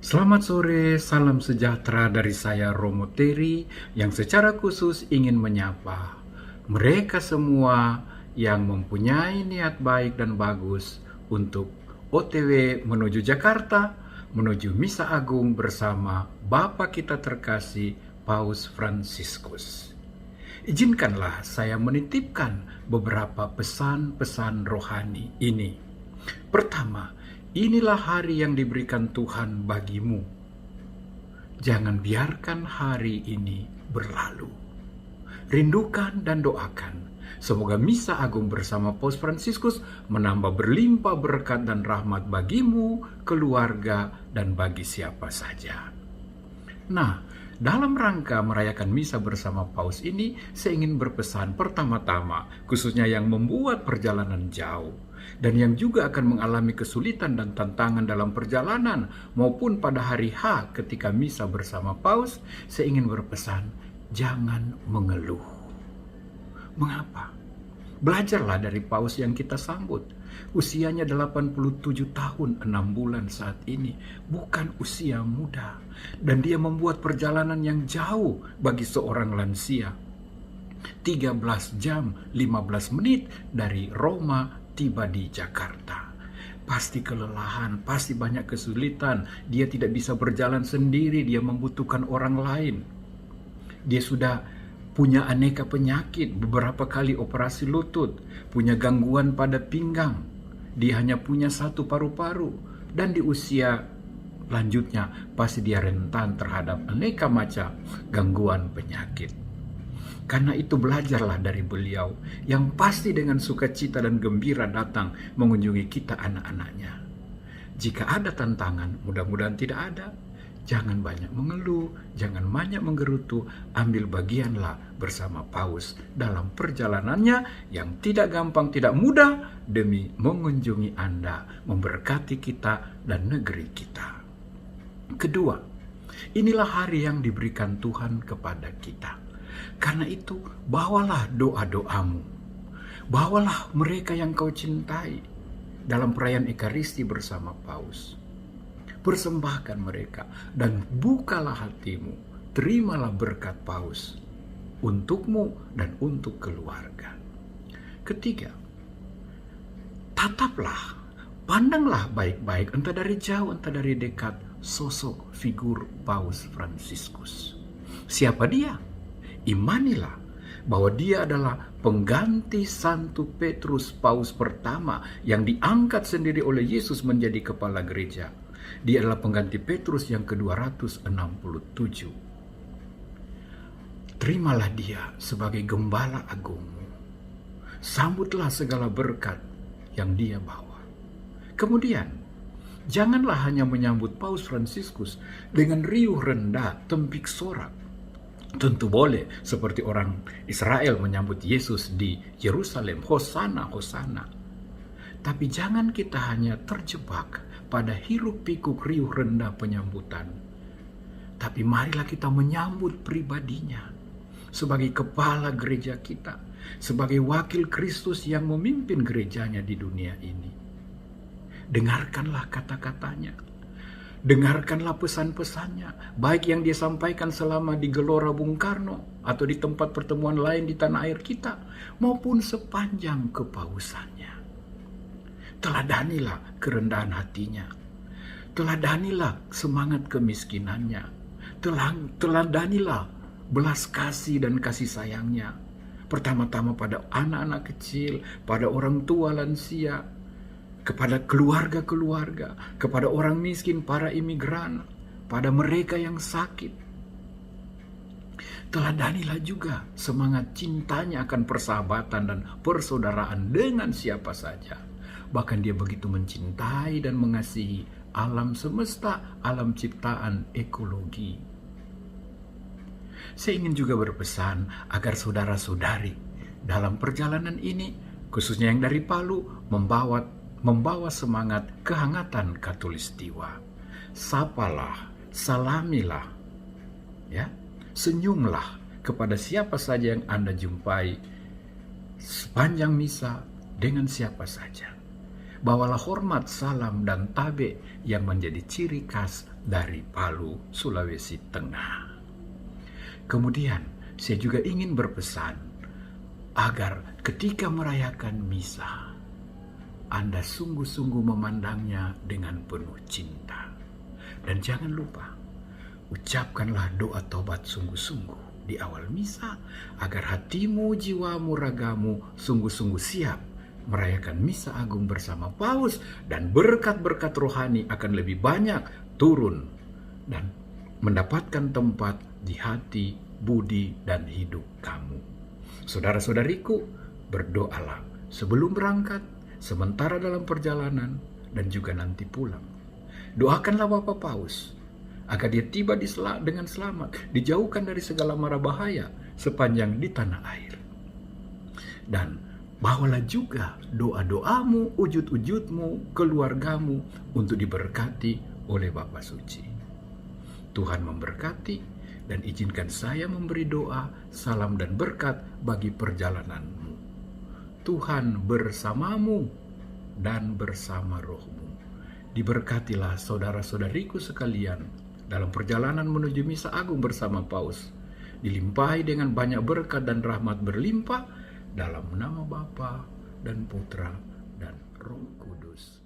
Selamat sore, salam sejahtera dari saya Romo Teri yang secara khusus ingin menyapa mereka semua yang mempunyai niat baik dan bagus untuk OTW menuju Jakarta, menuju Misa Agung bersama Bapa kita terkasih Paus Fransiskus. Izinkanlah saya menitipkan beberapa pesan-pesan rohani ini. Pertama, inilah hari yang diberikan Tuhan bagimu. Jangan biarkan hari ini berlalu. Rindukan dan doakan. Semoga Misa Agung bersama Paus Fransiskus menambah berlimpah berkat dan rahmat bagimu, keluarga, dan bagi siapa saja. Nah, dalam rangka merayakan Misa bersama Paus ini, saya ingin berpesan pertama-tama, khususnya yang membuat perjalanan jauh, dan yang juga akan mengalami kesulitan dan tantangan dalam perjalanan, maupun pada hari H ketika Misa bersama Paus, saya ingin berpesan, jangan mengeluh. Mengapa? Belajarlah dari Paus yang kita sambut. Usianya 87 tahun 6 bulan saat ini. Bukan usia muda. Dan dia membuat perjalanan yang jauh bagi seorang lansia. 13 jam 15 menit dari Roma tiba di Jakarta. Pasti kelelahan, pasti banyak kesulitan. Dia tidak bisa berjalan sendiri, dia membutuhkan orang lain. Dia sudah punya aneka penyakit, beberapa kali operasi lutut, punya gangguan pada pinggang. Dia hanya punya satu paru-paru, dan di usia lanjutnya pasti dia rentan terhadap aneka macam gangguan penyakit. Karena itu belajarlah dari beliau yang pasti dengan sukacita dan gembira datang mengunjungi kita anak-anaknya. Jika ada tantangan, mudah-mudahan tidak ada. Jangan banyak mengeluh, jangan banyak menggerutu, ambil bagianlah bersama Paus dalam perjalanannya yang tidak gampang, tidak mudah demi mengunjungi Anda, memberkati kita dan negeri kita. Kedua, inilah hari yang diberikan Tuhan kepada kita. Karena itu, bawalah doa-doamu. Bawalah mereka yang kau cintai dalam perayaan Ekaristi bersama Paus. Persembahkan mereka dan bukalah hatimu, terimalah berkat Paus untukmu dan untuk keluarga. Ketiga, tataplah, pandanglah baik-baik entah dari jauh entah dari dekat sosok figur Paus Fransiskus. Siapa dia? Imanilah bahwa dia adalah pengganti Santo Petrus Paus pertama yang diangkat sendiri oleh Yesus menjadi kepala gereja. Dia adalah pengganti Petrus yang ke-267. Terimalah dia sebagai gembala agungmu. Sambutlah segala berkat yang dia bawa. Kemudian, janganlah hanya menyambut Paus Fransiskus dengan riuh rendah, tempik sorak. Tentu boleh, seperti orang Israel menyambut Yesus di Yerusalem, Hosana, Hosana. Tapi jangan kita hanya terjebak pada hiruk pikuk riuh rendah penyambutan. Tapi marilah kita menyambut pribadinya sebagai kepala gereja kita, sebagai wakil Kristus yang memimpin gerejanya di dunia ini. Dengarkanlah kata-katanya, dengarkanlah pesan-pesannya, baik yang dia sampaikan selama di Gelora Bung Karno atau di tempat pertemuan lain di tanah air kita, maupun sepanjang kepausannya. Teladanilah kerendahan hatinya. Teladanilah semangat kemiskinannya. Teladanilah belas kasih dan kasih sayangnya. Pertama-tama pada anak-anak kecil, pada orang tua lansia, kepada keluarga-keluarga, kepada orang miskin, para imigran, pada mereka yang sakit. Teladanilah juga semangat cintanya akan persahabatan dan persaudaraan dengan siapa saja. Bahkan dia begitu mencintai dan mengasihi alam semesta, alam ciptaan, ekologi. Saya ingin juga berpesan agar saudara-saudari dalam perjalanan ini, khususnya yang dari Palu, membawa semangat kehangatan katulistiwa. Sapalah, salamilah, ya, senyumlah kepada siapa saja yang Anda jumpai sepanjang misa dengan siapa saja. Bawalah hormat, salam, dan tabe yang menjadi ciri khas dari Palu, Sulawesi Tengah. Kemudian, saya juga ingin berpesan agar ketika merayakan misa, Anda sungguh-sungguh memandangnya dengan penuh cinta. Dan jangan lupa, ucapkanlah doa tobat sungguh-sungguh di awal misa, agar hatimu, jiwamu, ragamu sungguh-sungguh siap merayakan misa agung bersama Paus, dan berkat-berkat rohani akan lebih banyak turun dan mendapatkan tempat di hati, budi, dan hidup kamu. Saudara-saudariku, berdoalah sebelum berangkat, sementara dalam perjalanan, dan juga nanti pulang. Doakanlah Bapak Paus agar dia tiba dengan selamat, dijauhkan dari segala mara bahaya sepanjang di tanah air. Dan bawalah juga doa-doamu, ujud-ujudmu, keluargamu untuk diberkati oleh Bapa Suci. Tuhan memberkati, dan izinkan saya memberi doa, salam, dan berkat bagi perjalananmu. Tuhan bersamamu dan bersama rohmu. Diberkatilah saudara-saudariku sekalian dalam perjalanan menuju Misa Agung bersama Paus, dilimpahi dengan banyak berkat dan rahmat berlimpah, dalam nama Bapa dan Putra dan Roh Kudus.